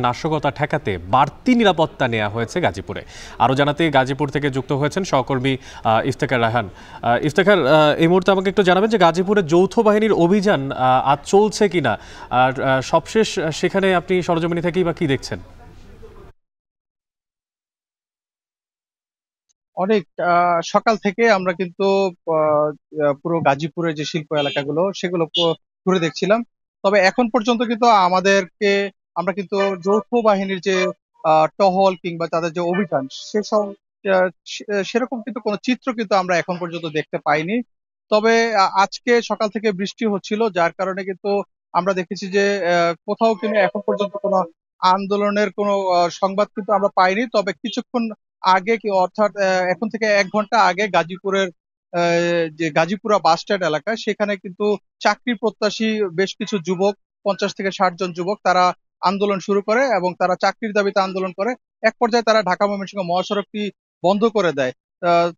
নাশকতা ঠেকাতে বাড়তি নিরাপত্তা নেওয়া হয়েছে গাজীপুরে। আরও জানাতে গাজীপুর থেকে যুক্ত হয়েছেন সহকর্মী ইফতেখার রায়হান। ইফতেখার, এই মুহূর্তে আমাকে একটু জানাবেন যে গাজীপুরে যৌথ বাহিনীর অভিযান আজ চলছে কিনা, আর সবশেষ সেখানে আপনি সরজমিনি থেকেই বা কি দেখছেন? অনেক সকাল থেকে আমরা কিন্তু আহ, পুরো গাজীপুরের যে শিল্প এলাকাগুলো সেগুলো ঘুরে দেখছিলাম। তবে এখন পর্যন্ত কিন্তু আমাদেরকে আমরা কিন্তু যৌথ বাহিনীর যে টহল কিংবা তাদের যে অভিযান সেসব সেরকম কিন্তু কোনো চিত্র কিন্তু আমরা এখন পর্যন্ত দেখতে পাইনি। তবে আজকে সকাল থেকে বৃষ্টি হচ্ছিল, যার কারণে কিন্তু আমরা দেখেছি যে কোথাও কিন্তু এখন পর্যন্ত কোনো আন্দোলনের কোনো সংবাদ কিন্তু আমরা পাইনি। তবে কিছুক্ষণ আগে কি অর্থাৎ এখন থেকে 1 ঘন্টা আগে গাজীপুরের যে গাজীপুরা বাস স্ট্যান্ড এলাকা সেখানে কিন্তু চাকরি প্রত্যাশী বেশ কিছু যুবক, 50 থেকে 60 জন যুবক, তারা আন্দোলন শুরু করে এবং তারা চাকরির দাবিতে আন্দোলন করে। এক পর্যায়ে তারা ঢাকা ময়মনসিংহ মহাসড়কটি বন্ধ করে দেয়।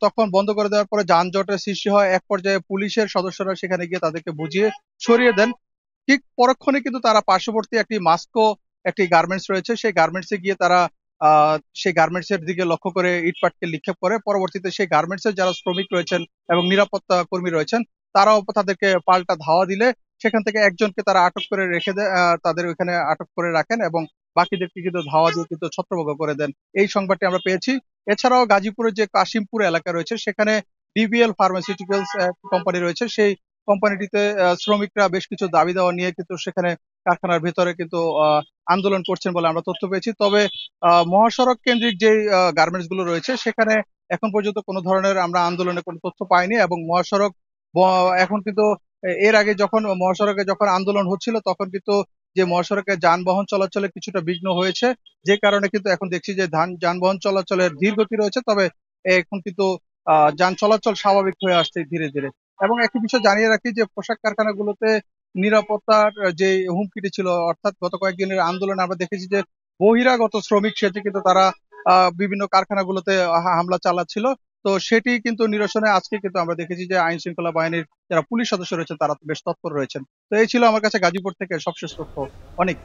তখন বন্ধ করে দেওয়ার পরে যানজটের সৃষ্টি হয়। এক পর্যায়ে পুলিশের সদস্যরা সেখানে গিয়ে তাদেরকে বুঝিয়ে সরিয়ে দেন। ঠিক পরক্ষণে কিন্তু তারা পার্শ্ববর্তী একটি মাস্কো একটি গার্মেন্টস রয়েছে, সেই গার্মেন্টসে গিয়ে তারা সেই গার্মেন্টস এর দিকে লক্ষ্য করে ইটপাটকেল নিক্ষেপ করে। পরবর্তীতে সেই গার্মেন্টস এর যারা শ্রমিক রয়েছেন এবং নিরাপত্তা কর্মী রয়েছেন তারাও তাদেরকে পাল্টা ধাওয়া দিলে সেখান থেকে একজনকে তারা আটক করে রেখে দেয়, তাদের ওইখানে আটক করে রাখেন এবং বাকিদেরকে কিন্তু ধাওয়া দিয়ে কিন্তু ছত্রভঙ্গ করে দেন। এই সংবাদটি আমরা পেয়েছি। এছাড়াও গাজীপুরের যে কাশিমপুর এলাকা রয়েছে সেখানে ডিবিএল ফার্মাসিউটিক্যালস কোম্পানি রয়েছে, সেই কোম্পানিটিতে শ্রমিকরা বেশ কিছু দাবি দেওয়া নিয়ে কিন্তু সেখানে কারখানার ভেতরে কিন্তু আন্দোলন করছেন বলে আমরা তথ্য পেয়েছি। তবে মহাসড়ক কেন্দ্রিক যে গার্মেন্টস গুলো রয়েছে সেখানে এখন পর্যন্ত কোনো ধরনের আমরা আন্দোলনের কোনো তথ্য পাইনি এবং মহাসড়ক এখন কিন্তু এর আগে যখন মহাসড়কে যখন আন্দোলন হচ্ছিল তখন কিন্তু যে মহাসড়কে যানবাহন চলাচলে কিছুটা বিঘ্ন হয়েছে, যে কারণে কিন্তু এখন দেখছি যে যানবাহন চলাচলের ধীর গতি রয়েছে। তবে এখন কিন্তু যান চলাচল স্বাভাবিক হয়ে আসছে ধীরে ধীরে। এবং একটি বিষয় জানিয়ে রাখি যে পোশাক কারখানাগুলোতে নিরাপত্তার যে হুমকিটি ছিল, অর্থাৎ গত কয়েকদিনের আন্দোলনে আমরা দেখেছি যে বহিরাগত শ্রমিক সেজে কিন্তু তারা বিভিন্ন কারখানাগুলোতে হামলা চালাচ্ছিল। তো সেটি কিন্তু নিরসনে আজকে কিন্তু আমরা দেখেছি যে আইন শৃঙ্খলা বাহিনীর যারা পুলিশ সদস্য রয়েছেন তারা বেশ তৎপর রয়েছেন। তো এই ছিল আমার কাছে গাজীপুর থেকে সবশেষ তথ্য। অনেক